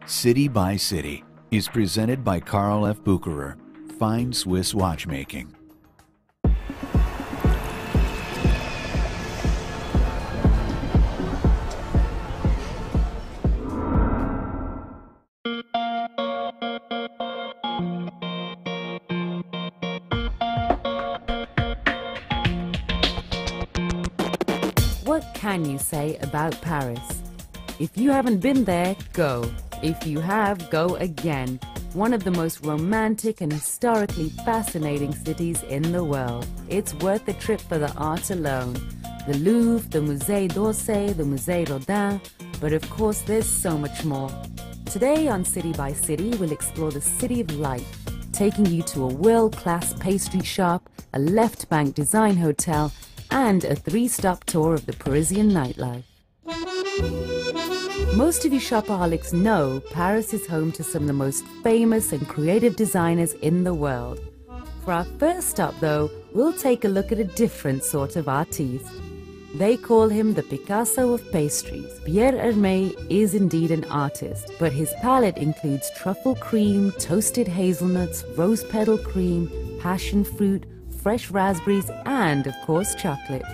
City by City is presented by Karl F. Bucherer, Fine Swiss Watchmaking. What can you say about Paris? If you haven't been there, go. If you have, go again. One of the most romantic and historically fascinating cities in the world. It's worth the trip for the art alone. The Louvre, the Musée d'Orsay, the Musée Rodin, but of course there's so much more. Today on City by City, we'll explore the City of Light, taking you to a world-class pastry shop, a left-bank design hotel, and a 3-stop tour of the Parisian nightlife. Most of you shopaholics know Paris is home to some of the most famous and creative designers in the world. For our first stop though, we'll take a look at a different sort of artiste. They call him the Picasso of pastries. Pierre Hermé is indeed an artist, but his palette includes truffle cream, toasted hazelnuts, rose petal cream, passion fruit, fresh raspberries, and of course chocolate.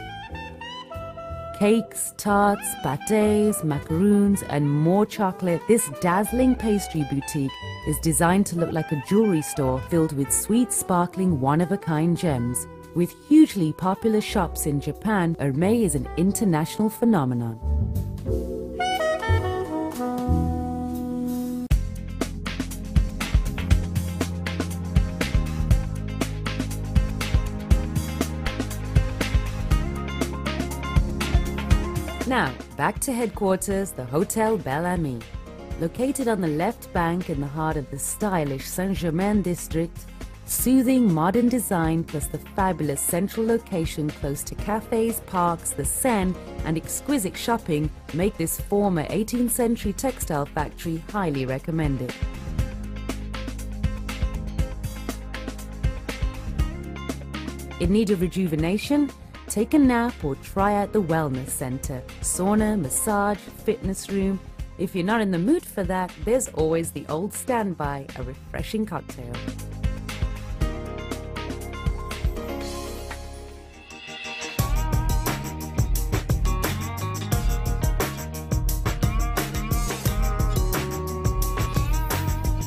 Cakes, tarts, pâtés, macaroons, and more chocolate, this dazzling pastry boutique is designed to look like a jewelry store filled with sweet, sparkling, one-of-a-kind gems. With hugely popular shops in Japan, Hermé is an international phenomenon. Now, back to headquarters, the Hotel Belle Amie. Located on the left bank in the heart of the stylish Saint-Germain district, soothing modern design plus the fabulous central location close to cafes, parks, the Seine, and exquisite shopping make this former 18th century textile factory highly recommended. In need of rejuvenation? Take a nap or try out the wellness center, sauna, massage, fitness room. If you're not in the mood for that, there's always the old standby, a refreshing cocktail.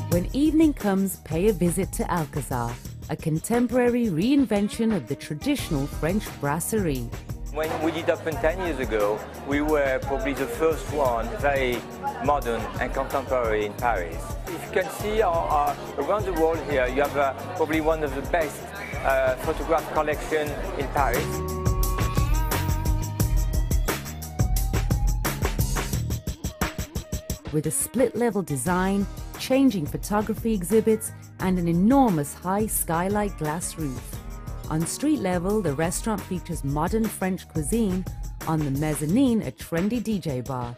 When evening comes, pay a visit to Alcazar, a contemporary reinvention of the traditional French brasserie. When we did open 10 years ago, we were probably the first one, very modern and contemporary in Paris. If you can see around the world here, you have probably one of the best photograph collection in Paris. With a split-level design, changing photography exhibits, and an enormous high skylight glass roof. On street level, the restaurant features modern French cuisine. On the mezzanine, a trendy DJ bar.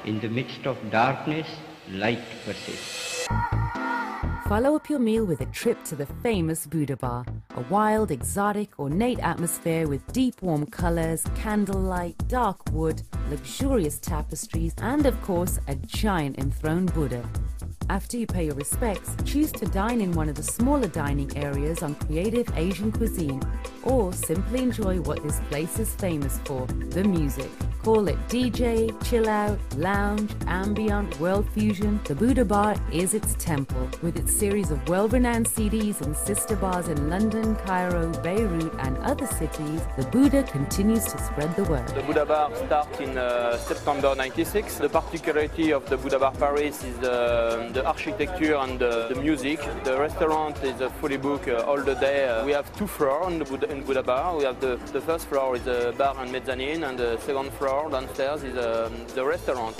In the midst of darkness, light persists. Follow up your meal with a trip to the famous Buddha Bar, a wild, exotic, ornate atmosphere with deep, warm colors, candlelight, dark wood, luxurious tapestries, and of course, a giant enthroned Buddha. After you pay your respects, choose to dine in one of the smaller dining areas on creative Asian cuisine, or simply enjoy what this place is famous for, the music. Call it DJ, chill out, lounge, ambient, world fusion. The Buddha Bar is its temple. With its series of world-renowned CDs and sister bars in London, Cairo, Beirut, and other cities, the Buddha continues to spread the word. The Buddha Bar started in September '96. The particularity of the Buddha Bar Paris is the architecture and the music. The restaurant is fully booked all the day. We have 2 floors in the Buddha Bar. We have the first floor is the bar and mezzanine, and the second floor downstairs is the restaurant.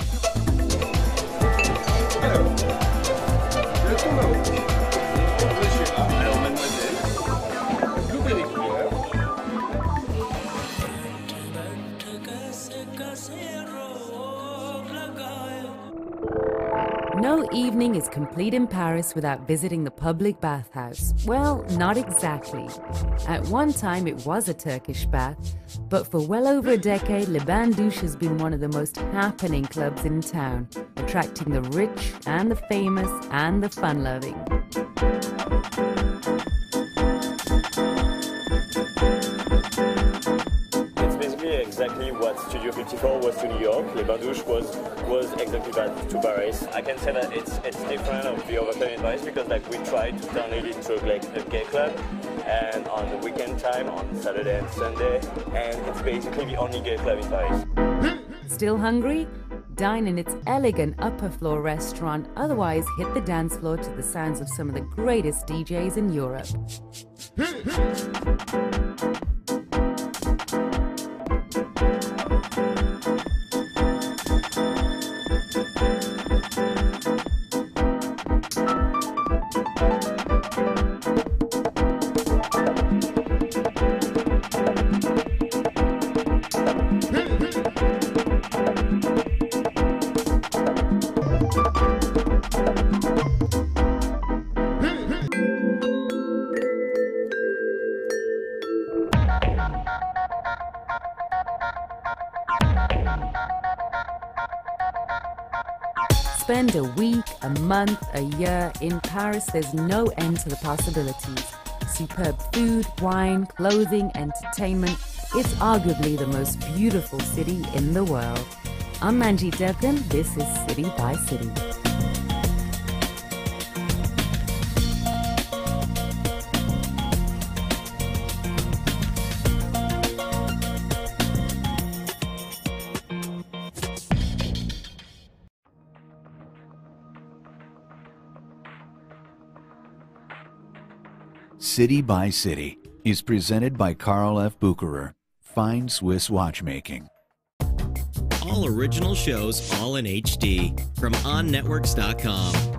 Alors mademoiselle, l'ouvrez les cuillères. No evening is complete in Paris without visiting the public bathhouse. Well, not exactly. At one time it was a Turkish bath, but for well over a decade, Le Bain Douche has been one of the most happening clubs in town, attracting the rich and the famous and the fun-loving. Exactly what Studio 54 was to New York. Le Bain Douche was exactly that to Paris. I can say that it's different of the other club in Paris because like we tried to turn it into like a gay club, and on the weekend time, on Saturday and Sunday, and it's basically the only gay club in Paris. Still hungry? Dine in its elegant upper floor restaurant, otherwise hit the dance floor to the sounds of some of the greatest DJs in Europe. Spend a week, a month, a year in Paris, there's no end to the possibilities. Superb food, wine, clothing, entertainment. It's arguably the most beautiful city in the world. I'm Manjeet Devgan, this is City by City. City by City is presented by Carl F. Bucherer, Fine Swiss Watchmaking. All original shows, all in HD, from OnNetworks.com.